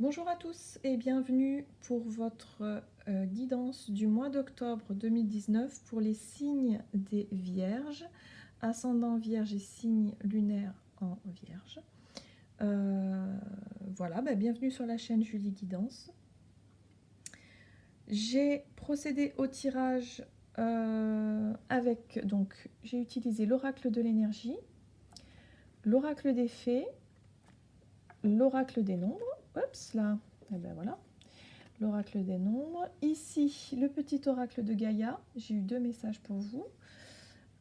Bonjour à tous et bienvenue pour votre guidance du mois d'octobre 2019 pour les signes des Vierges, ascendant Vierge et signe lunaire en Vierge. Voilà, bienvenue sur la chaîne Julie Guidance. J'ai procédé au tirage donc j'ai utilisé l'oracle de l'énergie, l'oracle des fées, l'oracle des nombres. Oups là, et ben voilà. L'oracle des nombres. Ici, le petit oracle de Gaïa. J'ai eu 2 messages pour vous.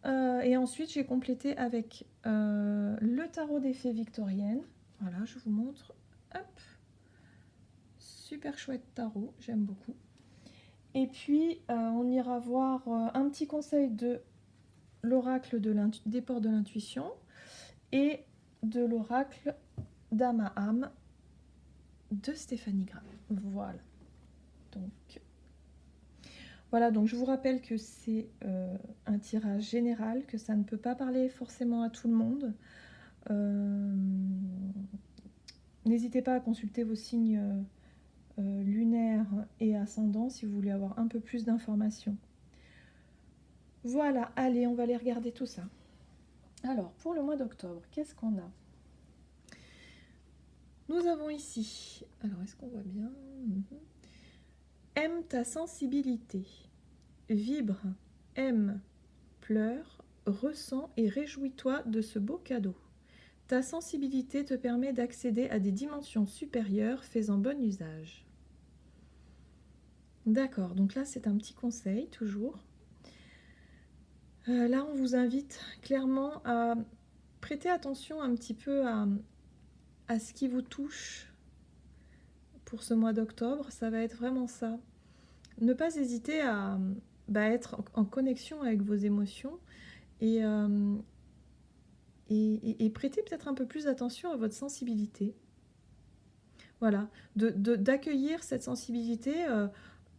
Et ensuite, j'ai complété avec le tarot des fées victoriennes. Voilà, je vous montre. Hop. Super chouette tarot, j'aime beaucoup. Et puis, on ira voir un petit conseil de l'oracle des ports de l'intuition et de l'oracle d'Amaham de Stéphanie Graham. Voilà. Donc je vous rappelle que c'est un tirage général, que ça ne peut pas parler forcément à tout le monde. N'hésitez pas à consulter vos signes lunaires et ascendants si vous voulez avoir un peu plus d'informations. Voilà, allez, on va aller regarder tout ça. Alors, pour le mois d'octobre, qu'est-ce qu'on a? Nous avons ici, alors est-ce qu'on voit bien? Aime ta sensibilité, vibre, aime, pleure, ressens et réjouis-toi de ce beau cadeau. Ta sensibilité te permet d'accéder à des dimensions supérieures, fais-en bon usage. D'accord, donc là c'est un petit conseil toujours. Là on vous invite clairement à prêter attention un petit peu à ce qui vous touche pour ce mois d'octobre. Ça va être vraiment ça. Ne pas hésiter à être en connexion avec vos émotions et prêter peut-être un peu plus attention à votre sensibilité. Voilà, d'accueillir cette sensibilité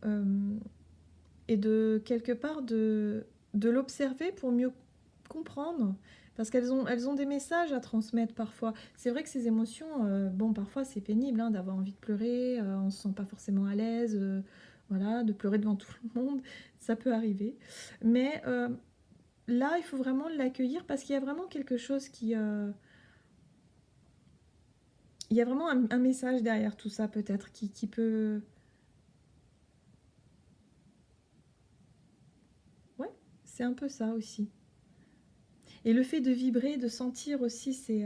et de quelque part de l'observer pour mieux comprendre, parce qu'elles ont des messages à transmettre parfois. C'est vrai que ces émotions, parfois c'est pénible d'avoir envie de pleurer, on ne se sent pas forcément à l'aise, voilà, de pleurer devant tout le monde, ça peut arriver. Mais là, il faut vraiment l'accueillir parce qu'il y a vraiment quelque chose qui... il y a vraiment un message derrière tout ça peut-être qui peut... Ouais, c'est un peu ça aussi. Et le fait de vibrer, de sentir aussi, c'est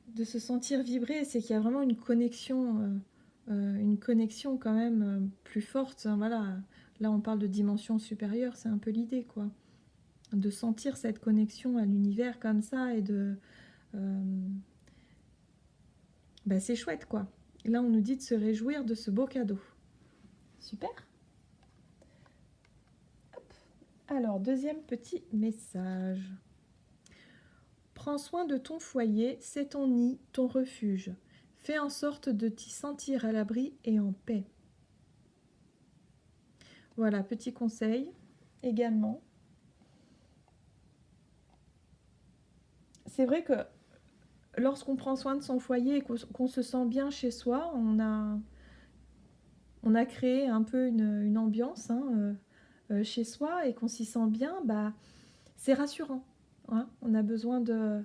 de se sentir vibrer, c'est qu'il y a vraiment une connexion quand même plus forte. Voilà, là on parle de dimension supérieure, c'est un peu l'idée quoi, de sentir cette connexion à l'univers comme ça et c'est chouette quoi. Là on nous dit de se réjouir de ce beau cadeau. Super. Hop. Alors deuxième petit message. Prends soin de ton foyer, c'est ton nid, ton refuge. Fais en sorte de t'y sentir à l'abri et en paix. Voilà, petit conseil également. C'est vrai que lorsqu'on prend soin de son foyer et qu'on se sent bien chez soi, on a créé un peu une ambiance chez soi et qu'on s'y sent bien, c'est rassurant. Hein, on a besoin de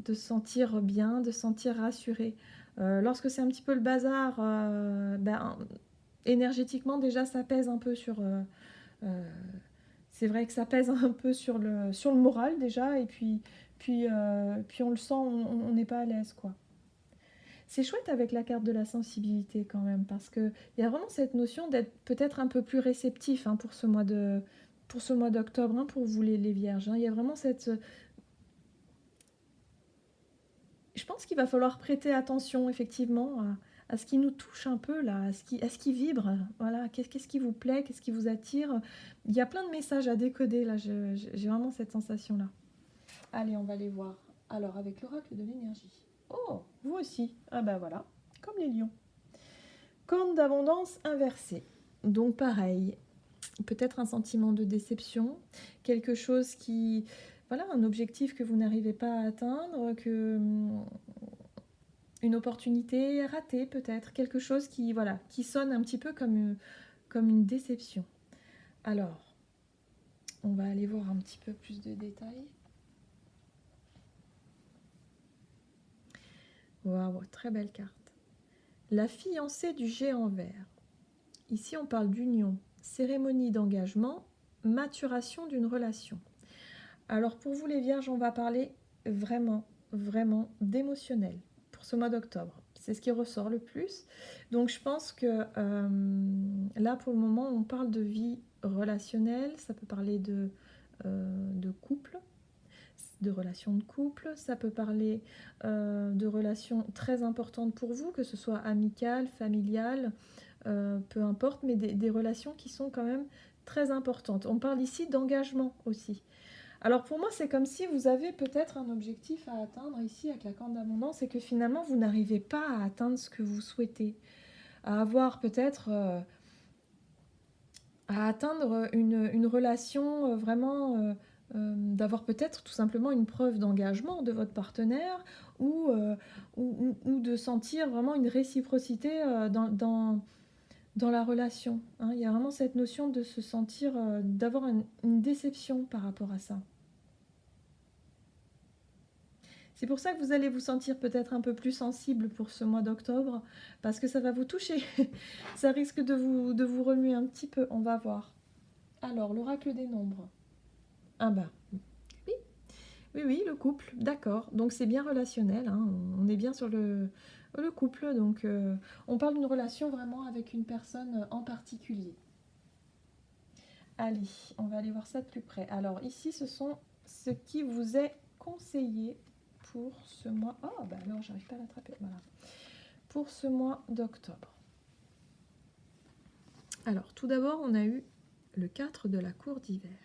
se sentir bien, de se sentir rassuré. Lorsque c'est un petit peu le bazar, énergétiquement déjà ça pèse un peu sur... c'est vrai que ça pèse un peu sur le moral déjà, et puis on le sent, on n'est pas à l'aise quoi. C'est chouette avec la carte de la sensibilité quand même, parce qu'il y a vraiment cette notion d'être peut-être un peu plus réceptif pour ce mois d'octobre, pour vous les vierges. Il y a vraiment cette... Je pense qu'il va falloir prêter attention effectivement à ce qui nous touche un peu là, à ce qui vibre. Voilà, qu'est-ce qui vous plaît, qu'est-ce qui vous attire. Il y a plein de messages à décoder là, j'ai vraiment cette sensation là. Allez, on va les voir. Alors, avec l'oracle de l'énergie. Oh, vous aussi. Ah voilà, comme les lions. Corne d'abondance inversée. Donc pareil, peut-être un sentiment de déception, quelque chose qui... Voilà, un objectif que vous n'arrivez pas à atteindre, une opportunité ratée peut-être, quelque chose qui, voilà, qui sonne un petit peu comme une déception. Alors, on va aller voir un petit peu plus de détails. Waouh, très belle carte. La fiancée du géant vert. Ici, on parle d'union, cérémonie d'engagement, maturation d'une relation. Alors, pour vous les vierges, on va parler vraiment, vraiment d'émotionnel pour ce mois d'octobre. C'est ce qui ressort le plus. Donc, je pense que là, pour le moment, on parle de vie relationnelle. Ça peut parler de couple, de relations de couple. Ça peut parler de relations très importantes pour vous, que ce soit amicales, familiales, peu importe, mais des relations qui sont quand même très importantes. On parle ici d'engagement aussi. Alors pour moi, c'est comme si vous avez peut-être un objectif à atteindre ici avec la corde d'abondance et que finalement, vous n'arrivez pas à atteindre ce que vous souhaitez. À avoir peut-être... à atteindre une relation vraiment... d'avoir peut-être tout simplement une preuve d'engagement de votre partenaire ou de sentir vraiment une réciprocité dans la relation. Hein. Il y a vraiment cette notion de se sentir, d'avoir une déception par rapport à ça. C'est pour ça que vous allez vous sentir peut-être un peu plus sensible pour ce mois d'octobre, parce que ça va vous toucher. Ça risque de vous remuer un petit peu, on va voir. Alors, l'oracle des nombres. Ah bah, oui, oui, le couple, d'accord. Donc c'est bien relationnel, hein. On est bien sur le couple, donc on parle d'une relation vraiment avec une personne en particulier. Allez, on va aller voir ça de plus près. Alors ici, ce sont ce qui vous est conseillé pour ce mois. Oh, bah alors, j'arrive pas à l'attraper. Voilà. Pour ce mois d'octobre. Alors, tout d'abord, on a eu le 4 de la cour d'hiver.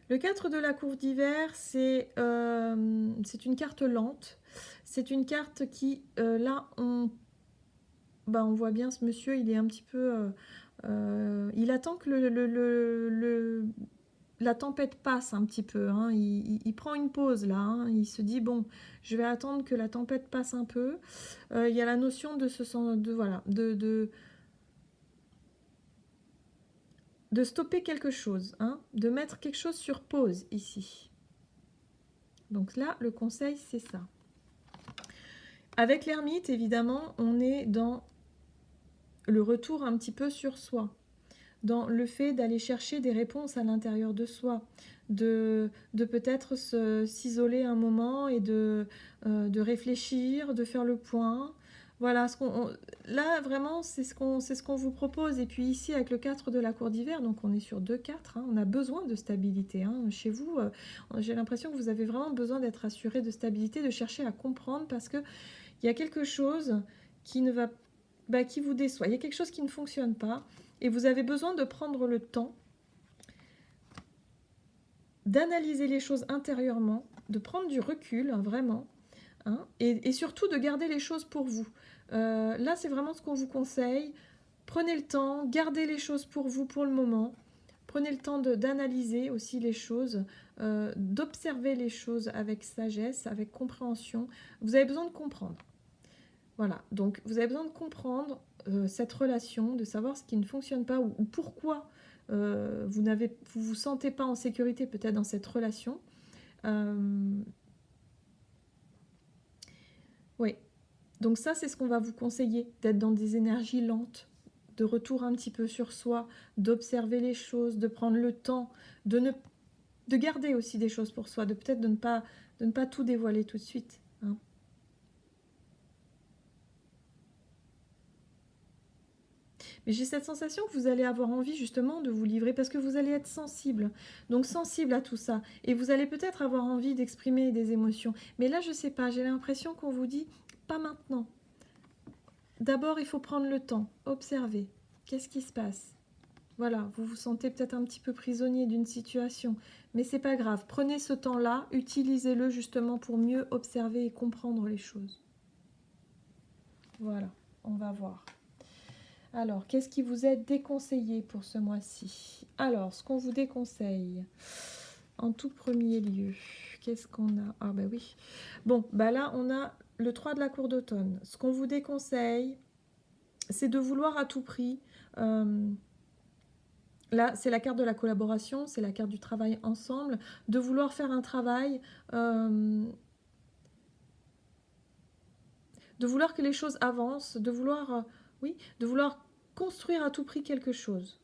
Le 4 de la cour d'hiver, c'est une carte lente. C'est une carte qui, là, on voit bien ce monsieur, il est un petit peu... il attend que la tempête passe un petit peu, hein. Il prend une pause là, hein. Il se dit bon, je vais attendre que la tempête passe un peu. Il y a la notion de de stopper quelque chose, hein, de mettre quelque chose sur pause ici. Donc là, le conseil, c'est ça. Avec l'ermite, évidemment, on est dans le retour un petit peu sur soi, dans le fait d'aller chercher des réponses à l'intérieur de soi, de peut-être s'isoler un moment et de réfléchir, de faire le point. Voilà, là vraiment c'est ce qu'on vous propose. Et puis ici avec le 4 de la cour d'hiver, donc on est sur 2-4, hein, on a besoin de stabilité. Hein. Chez vous, j'ai l'impression que vous avez vraiment besoin d'être assuré de stabilité, de chercher à comprendre parce qu'il y a quelque chose qui ne va qui vous déçoit, il y a quelque chose qui ne fonctionne pas. Et vous avez besoin de prendre le temps d'analyser les choses intérieurement, de prendre du recul, hein, vraiment, hein, et surtout de garder les choses pour vous. Là, c'est vraiment ce qu'on vous conseille. Prenez le temps, gardez les choses pour vous pour le moment. Prenez le temps d'analyser aussi les choses, d'observer les choses avec sagesse, avec compréhension. Vous avez besoin de comprendre. Voilà, donc vous avez besoin de comprendre cette relation, de savoir ce qui ne fonctionne pas ou pourquoi vous vous sentez pas en sécurité peut-être dans cette relation. Oui, donc ça c'est ce qu'on va vous conseiller, d'être dans des énergies lentes, de retour un petit peu sur soi, d'observer les choses, de prendre le temps, de garder aussi des choses pour soi, de peut-être de ne pas tout dévoiler tout de suite. Hein. Mais j'ai cette sensation que vous allez avoir envie justement de vous livrer parce que vous allez être sensible. Donc sensible à tout ça. Et vous allez peut-être avoir envie d'exprimer des émotions. Mais là, je ne sais pas, j'ai l'impression qu'on vous dit pas maintenant. D'abord, il faut prendre le temps, observer. Qu'est-ce qui se passe? Voilà, vous vous sentez peut-être un petit peu prisonnier d'une situation. Mais c'est pas grave. Prenez ce temps-là, utilisez-le justement pour mieux observer et comprendre les choses. Voilà, on va voir. Alors, qu'est-ce qui vous est déconseillé pour ce mois-ci? Alors, ce qu'on vous déconseille, en tout premier lieu, qu'est-ce qu'on a? Ah bah oui. Bon, bah là, on a le 3 de la cour d'automne, ce qu'on vous déconseille, c'est de vouloir à tout prix... là, c'est la carte de la collaboration, c'est la carte du travail ensemble, de vouloir faire un travail, de vouloir que les choses avancent, de vouloir, oui, de vouloir construire à tout prix quelque chose,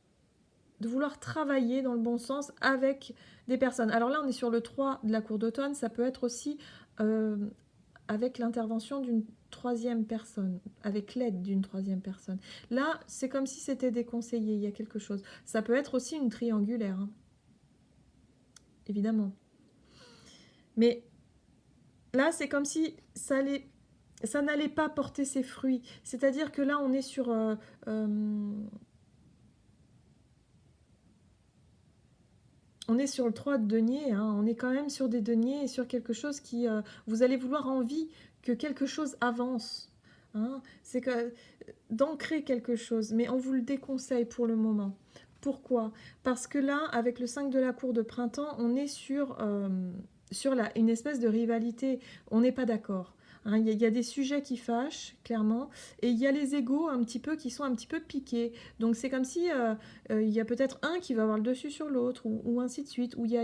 de vouloir travailler dans le bon sens avec des personnes. Alors là, on est sur le 3 de la cour d'automne, ça peut être aussi avec l'intervention d'une troisième personne, avec l'aide d'une troisième personne. Là, c'est comme si c'était déconseillé, il y a quelque chose. Ça peut être aussi une triangulaire, hein, évidemment. Mais là, c'est comme si ça n'allait pas porter ses fruits. C'est-à-dire que là, on est sur... on est sur le 3 de denier, hein, on est quand même sur des deniers et sur quelque chose qui... vous allez vouloir envie que quelque chose avance. Hein, c'est d'ancrer quelque chose, mais on vous le déconseille pour le moment. Pourquoi? Parce que là, avec le 5 de la cour de printemps, on est sur une espèce de rivalité. On n'est pas d'accord. Hein, y a des sujets qui fâchent, clairement, et il y a les égos un petit peu qui sont un petit peu piqués. Donc c'est comme si il y a peut-être un qui va avoir le dessus sur l'autre, ou ainsi de suite, où il y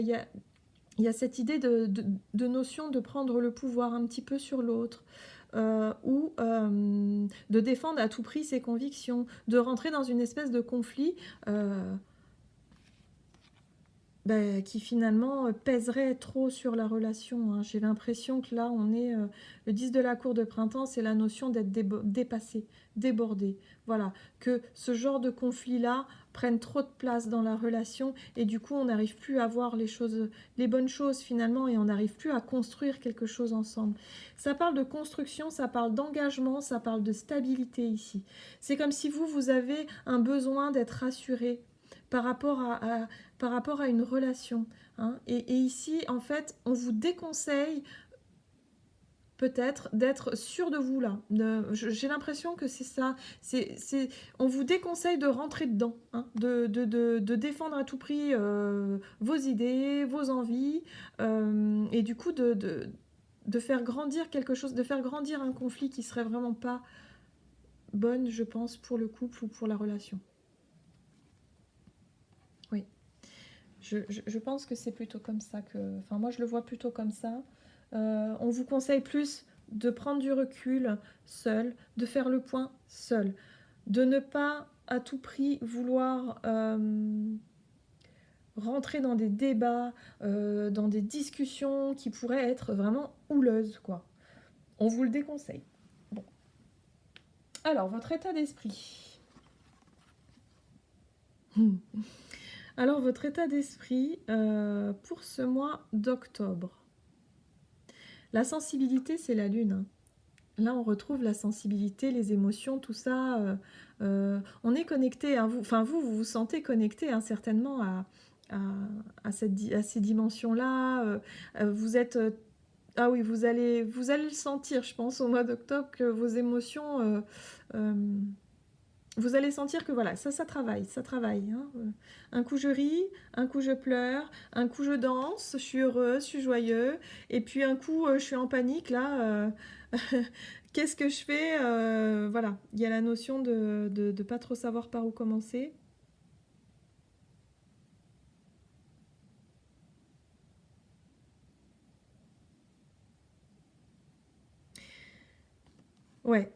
a cette idée de notion de prendre le pouvoir un petit peu sur l'autre. Ou de défendre à tout prix ses convictions, de rentrer dans une espèce de conflit qui finalement pèserait trop sur la relation. Hein. J'ai l'impression que là, on est... le 10 de la cour de printemps, c'est la notion d'être dépassé, débordé. Voilà, que ce genre de conflit-là prenne trop de place dans la relation et du coup, on n'arrive plus à voir les bonnes choses finalement et on n'arrive plus à construire quelque chose ensemble. Ça parle de construction, ça parle d'engagement, ça parle de stabilité ici. C'est comme si vous avez un besoin d'être rassuré par rapport à une relation. Hein. Et ici, en fait, on vous déconseille peut-être d'être sûr de vous là. J'ai l'impression que c'est ça. On vous déconseille de rentrer dedans, hein, de défendre à tout prix vos idées, vos envies, et du coup de faire grandir quelque chose, de faire grandir un conflit qui serait vraiment pas bonne, je pense, pour le couple ou pour la relation. Oui. Je pense que c'est plutôt comme ça que... Enfin, moi, je le vois plutôt comme ça. On vous conseille plus de prendre du recul seul, de faire le point seul, de ne pas à tout prix vouloir rentrer dans des débats, dans des discussions qui pourraient être vraiment houleuses, quoi. On vous le déconseille. Bon. Alors, votre état d'esprit. Alors, votre état d'esprit pour ce mois d'octobre. La sensibilité, c'est la lune. Hein. Là, on retrouve la sensibilité, les émotions, tout ça. On est connecté. Hein, vous vous sentez connecté hein, certainement à ces dimensions-là. Vous êtes... ah oui, vous allez le sentir, je pense, au mois d'octobre, que vos émotions... vous allez sentir que voilà, ça travaille, ça travaille. Hein. Un coup je ris, un coup je pleure, un coup je danse, je suis heureuse, je suis joyeux, et puis un coup je suis en panique, là, qu'est-ce que je fais voilà, il y a la notion de pas trop savoir par où commencer. Ouais,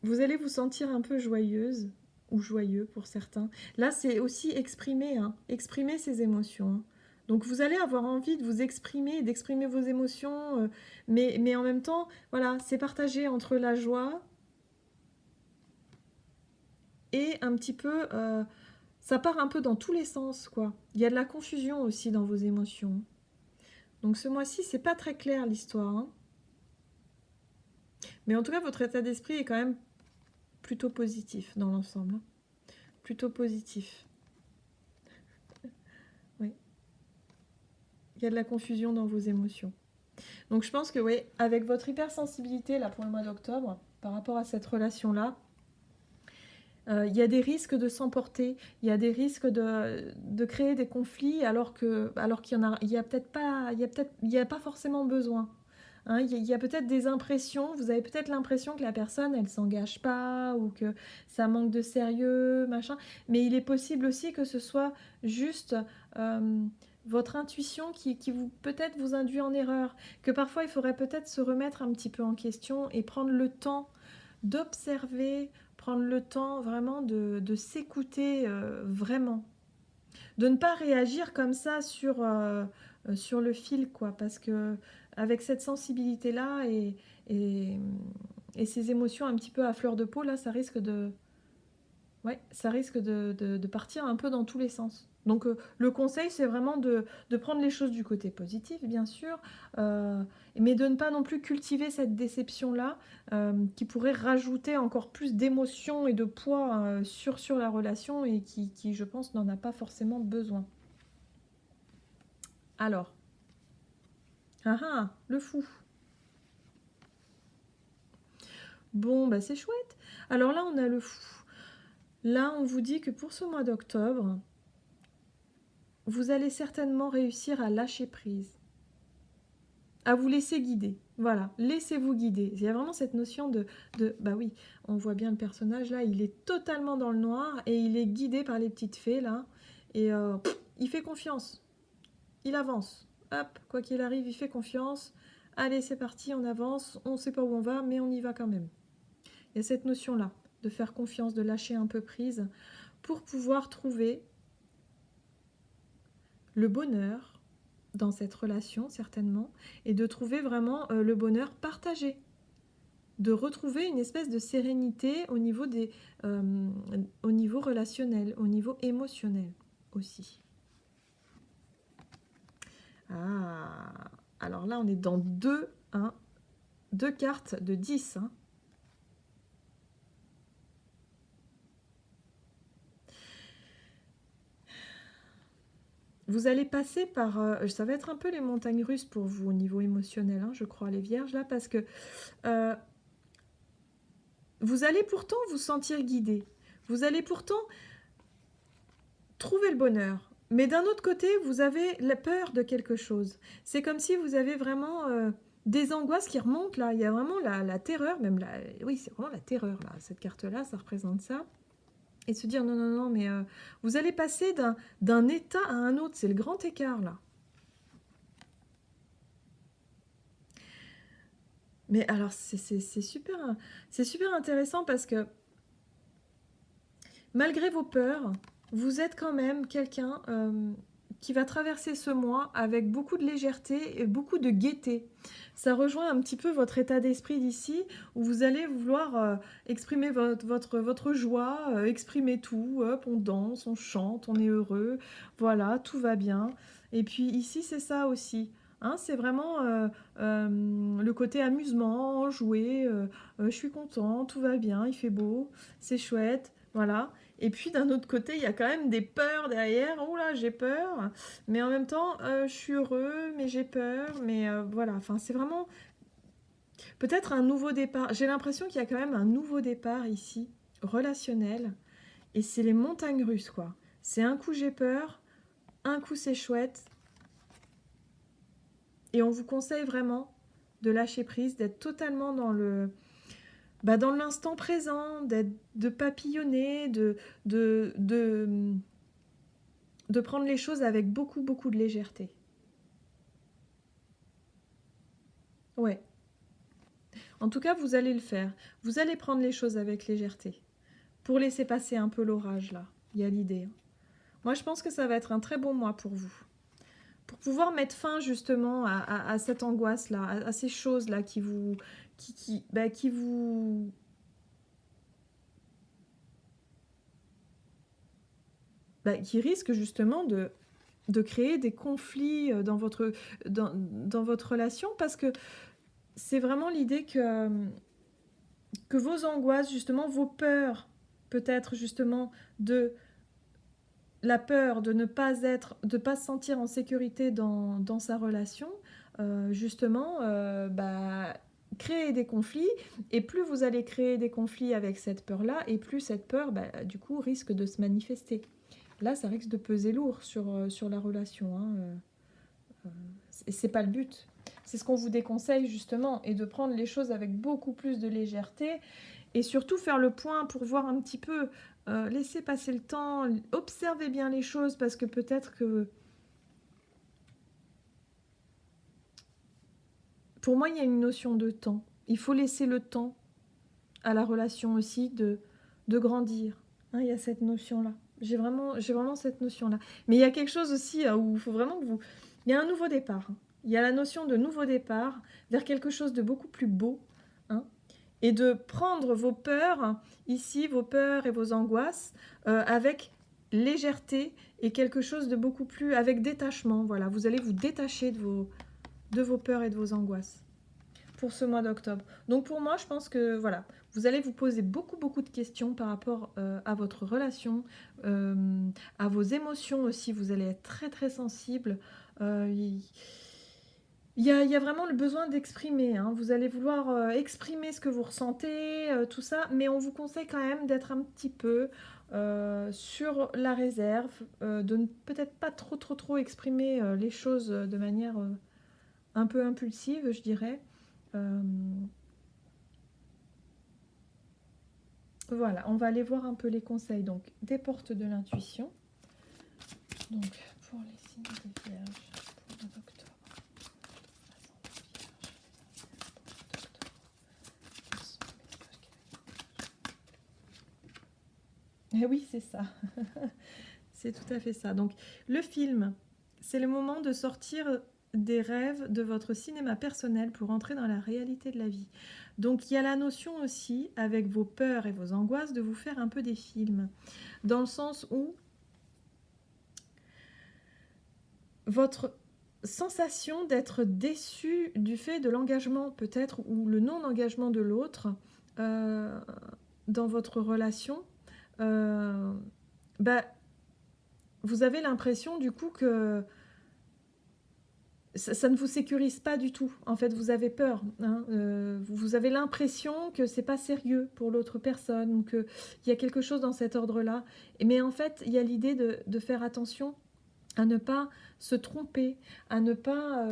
vous allez vous sentir un peu joyeuse, ou joyeux pour certains. Là, c'est aussi exprimer, hein, exprimer ses émotions. Hein. Donc vous allez avoir envie de vous exprimer, d'exprimer vos émotions, mais en même temps, voilà, c'est partagé entre la joie et un petit peu, ça part un peu dans tous les sens, quoi. Il y a de la confusion aussi dans vos émotions. Donc ce mois-ci, c'est pas très clair l'histoire. Hein. Mais en tout cas, votre état d'esprit est quand même plutôt positif dans l'ensemble. Hein. Plutôt positif. Oui. Il y a de la confusion dans vos émotions. Donc je pense que oui, avec votre hypersensibilité là pour le mois d'octobre, par rapport à cette relation-là, il y a des risques de s'emporter, il y a des risques de créer des conflits alors qu'il y a pas forcément besoin. Hein, il y a peut-être des impressions, vous avez peut-être l'impression que la personne, elle s'engage pas ou que ça manque de sérieux, machin. Mais il est possible aussi que ce soit juste votre intuition qui vous peut-être vous induit en erreur. Que parfois, il faudrait peut-être se remettre un petit peu en question et prendre le temps d'observer, prendre le temps vraiment de s'écouter vraiment. De ne pas réagir comme ça sur le fil, quoi, parce que avec cette sensibilité-là et, et ces émotions un petit peu à fleur de peau, là, ça risque de partir un peu dans tous les sens. Donc le conseil, c'est vraiment de prendre les choses du côté positif, bien sûr, mais de ne pas non plus cultiver cette déception-là qui pourrait rajouter encore plus d'émotions et de poids sur la relation et qui, je pense, n'en a pas forcément besoin. Alors, le fou. Bon, bah c'est chouette. Alors là, on a le fou. Là, on vous dit que pour ce mois d'octobre, vous allez certainement réussir à lâcher prise, à vous laisser guider. Voilà, laissez-vous guider. Il y a vraiment cette notion bah oui, on voit bien le personnage là, il est totalement dans le noir et il est guidé par les petites fées là. Et il fait confiance, il avance. Hop, quoi qu'il arrive, il fait confiance. Allez, c'est parti, on avance. On ne sait pas où on va, mais on y va quand même. Il y a cette notion-là, de faire confiance, de lâcher un peu prise, pour pouvoir trouver le bonheur dans cette relation, certainement, et de trouver vraiment le bonheur partagé. De retrouver une espèce de sérénité au niveau au niveau relationnel, au niveau émotionnel aussi. Ah, alors là, on est dans deux cartes de 10. Vous allez passer par... ça va être un peu les montagnes russes pour vous au niveau émotionnel, je crois, les vierges, là, parce que vous allez pourtant vous sentir guidé. Vous allez pourtant trouver le bonheur. Mais d'un autre côté, vous avez la peur de quelque chose. C'est comme si vous avez vraiment des angoisses qui remontent, là. Il y a vraiment la terreur, même la... Oui, c'est vraiment la terreur, là. Cette carte-là, ça représente ça. Et se dire, non, non, non, mais vous allez passer d'un état à un autre. C'est le grand écart, là. Mais alors, c'est super intéressant parce que malgré vos peurs, vous êtes quand même quelqu'un qui va traverser ce mois avec beaucoup de légèreté et beaucoup de gaieté. Ça rejoint un petit peu votre état d'esprit d'ici, où vous allez vouloir exprimer votre joie, exprimer tout, hop, on danse, on chante, on est heureux, voilà, tout va bien. Et puis ici, c'est ça aussi. C'est vraiment le côté amusement, jouer, je suis content, tout va bien, il fait beau, c'est chouette, voilà. Et puis d'un autre côté, il y a quand même des peurs derrière. Oh là, j'ai peur. Mais en même temps, je suis heureux, mais j'ai peur. Mais voilà, enfin, c'est vraiment peut-être un nouveau départ. J'ai l'impression qu'il y a quand même un nouveau départ ici, relationnel. Et c'est les montagnes russes, quoi. C'est un coup j'ai peur, un coup c'est chouette. Et on vous conseille vraiment de lâcher prise, d'être totalement dans dans l'instant présent, de papillonner, de prendre les choses avec beaucoup, beaucoup de légèreté. Ouais. En tout cas, vous allez le faire. Vous allez prendre les choses avec légèreté. Pour laisser passer un peu l'orage, là. Il y a l'idée. Moi, je pense que ça va être un très bon mois pour vous. Pour pouvoir mettre fin, justement, à cette angoisse-là, à ces choses-là qui vous... qui vous... qui risquent, justement, de créer des conflits dans votre relation, parce que c'est vraiment l'idée que vos angoisses, justement, vos peurs, peut-être justement de la peur de ne pas se sentir en sécurité dans sa relation, justement, créer des conflits. Et plus vous allez créer des conflits avec cette peur-là, et plus cette peur, du coup, risque de se manifester. Là, ça risque de peser lourd sur la relation. Et c'est pas le but. C'est ce qu'on vous déconseille justement, et de prendre les choses avec beaucoup plus de légèreté, et surtout faire le point pour voir un petit peu, laisser passer le temps, observez bien les choses, parce que peut-être que... Pour moi, il y a une notion de temps. Il faut laisser le temps à la relation aussi de grandir. Hein, il y a cette notion-là. J'ai vraiment cette notion-là. Mais il y a quelque chose aussi où il faut vraiment que vous... Il y a un nouveau départ. Hein. Il y a la notion de nouveau départ vers quelque chose de beaucoup plus beau. Hein, et de prendre vos peurs, ici, vos peurs et vos angoisses, avec légèreté et quelque chose de beaucoup plus... avec détachement. Voilà, vous allez vous détacher de vos peurs et de vos angoisses pour ce mois d'octobre. Donc pour moi, je pense que voilà, vous allez vous poser beaucoup de questions par rapport à votre relation, à vos émotions aussi. Vous allez être très sensible. Il y a vraiment le besoin d'exprimer. Hein. Vous allez vouloir exprimer ce que vous ressentez, tout ça, mais on vous conseille quand même d'être un petit peu sur la réserve, de ne peut-être pas trop exprimer les choses de manière un peu impulsive, je dirais. Voilà, on va aller voir un peu les conseils donc des portes de l'intuition. Donc pour les signes des vierges pour le mois d'octobre. Eh oui, c'est ça. C'est tout à fait ça. Donc le film, c'est le moment de sortir des rêves de votre cinéma personnel pour entrer dans la réalité de la vie. Donc il y a la notion aussi, avec vos peurs et vos angoisses, de vous faire un peu des films. Dans le sens où votre sensation d'être déçu du fait de l'engagement peut-être ou le non-engagement de l'autre dans votre relation, vous avez l'impression du coup que ça ne vous sécurise pas du tout. En fait, vous avez peur. Hein, vous avez l'impression que c'est pas sérieux pour l'autre personne, ou qu'il y a quelque chose dans cet ordre-là. Mais en fait, il y a l'idée de faire attention à ne pas se tromper, à ne pas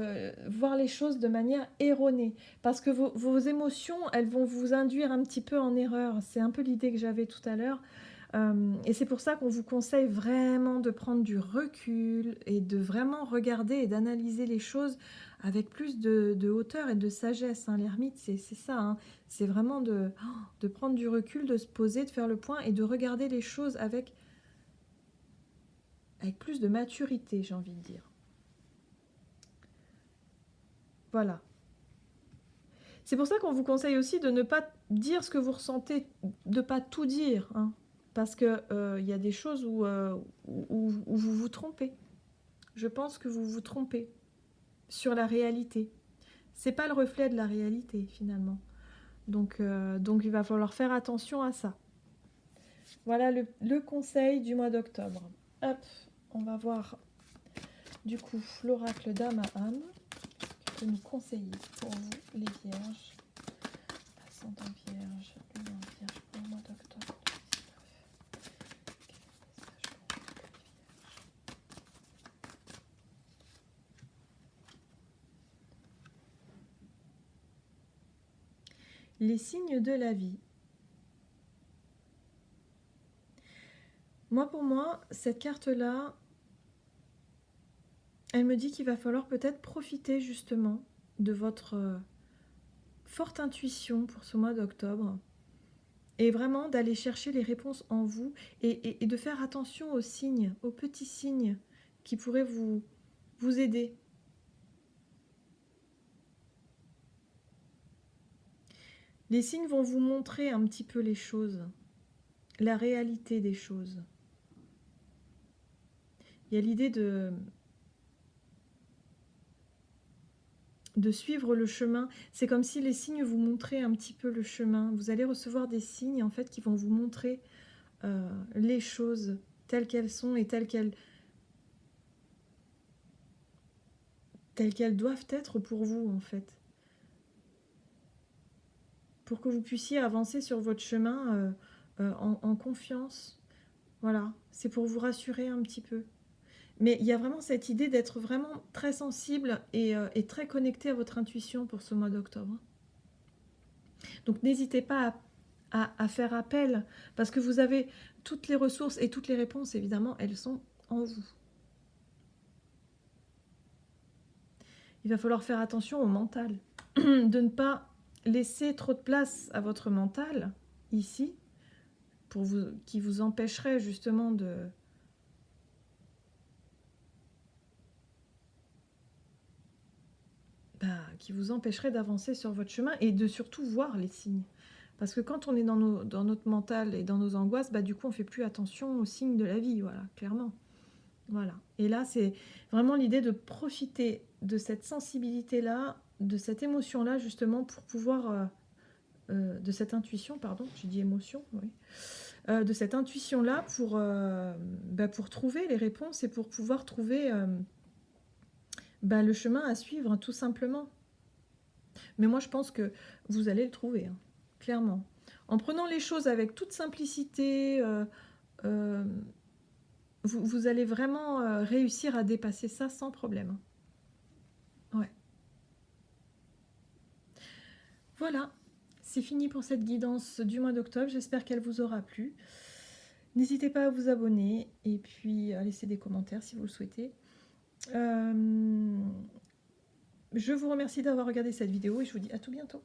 voir les choses de manière erronée. Parce que vos émotions, elles vont vous induire un petit peu en erreur. C'est un peu l'idée que j'avais tout à l'heure. Et c'est pour ça qu'on vous conseille vraiment de prendre du recul et de vraiment regarder et d'analyser les choses avec plus de hauteur et de sagesse. Hein. L'ermite, c'est ça. Hein. C'est vraiment de prendre du recul, de se poser, de faire le point et de regarder les choses avec plus de maturité, j'ai envie de dire. Voilà. C'est pour ça qu'on vous conseille aussi de ne pas dire ce que vous ressentez, de ne pas tout dire. Hein. Parce qu'il y a des choses où vous vous trompez. Je pense que vous vous trompez sur la réalité. C'est pas le reflet de la réalité, finalement. Donc il va falloir faire attention à ça. Voilà le conseil du mois d'octobre. Hop, on va voir du coup l'oracle d'âme à âme qui peut nous conseiller pour vous, les vierges. Ascendant vierge, lumière vierge pour le mois d'octobre. Les signes de la vie. Pour moi, cette carte-là, elle me dit qu'il va falloir peut-être profiter justement de votre forte intuition pour ce mois d'octobre et vraiment d'aller chercher les réponses en vous et de faire attention aux signes, aux petits signes qui pourraient vous aider. Les signes vont vous montrer un petit peu les choses, la réalité des choses. Il y a l'idée de suivre le chemin. C'est comme si les signes vous montraient un petit peu le chemin. Vous allez recevoir des signes en fait qui vont vous montrer les choses telles qu'elles sont et telles qu'elles doivent être pour vous en fait. Pour que vous puissiez avancer sur votre chemin en confiance. Voilà, c'est pour vous rassurer un petit peu. Mais il y a vraiment cette idée d'être vraiment très sensible et très connecté à votre intuition pour ce mois d'octobre. Donc n'hésitez pas à faire appel, parce que vous avez toutes les ressources et toutes les réponses, évidemment, elles sont en vous. Il va falloir faire attention au mental, de ne pas laisser trop de place à votre mental, ici, qui vous empêcherait justement de... qui vous empêcherait d'avancer sur votre chemin et de surtout voir les signes. Parce que quand on est dans notre mental et dans nos angoisses, du coup, on ne fait plus attention aux signes de la vie, voilà, clairement. Voilà. Et là, c'est vraiment l'idée de profiter de cette sensibilité-là, de cette émotion-là, justement, pour pouvoir... de cette intuition, pardon, j'ai dit émotion, oui. De cette intuition-là pour trouver les réponses et pour pouvoir trouver le chemin à suivre, tout simplement. Mais moi, je pense que vous allez le trouver, hein, clairement. En prenant les choses avec toute simplicité, vous allez vraiment réussir à dépasser ça sans problème. Ouais. Voilà, c'est fini pour cette guidance du mois d'octobre. J'espère qu'elle vous aura plu. N'hésitez pas à vous abonner et puis à laisser des commentaires si vous le souhaitez. Je vous remercie d'avoir regardé cette vidéo et je vous dis à tout bientôt.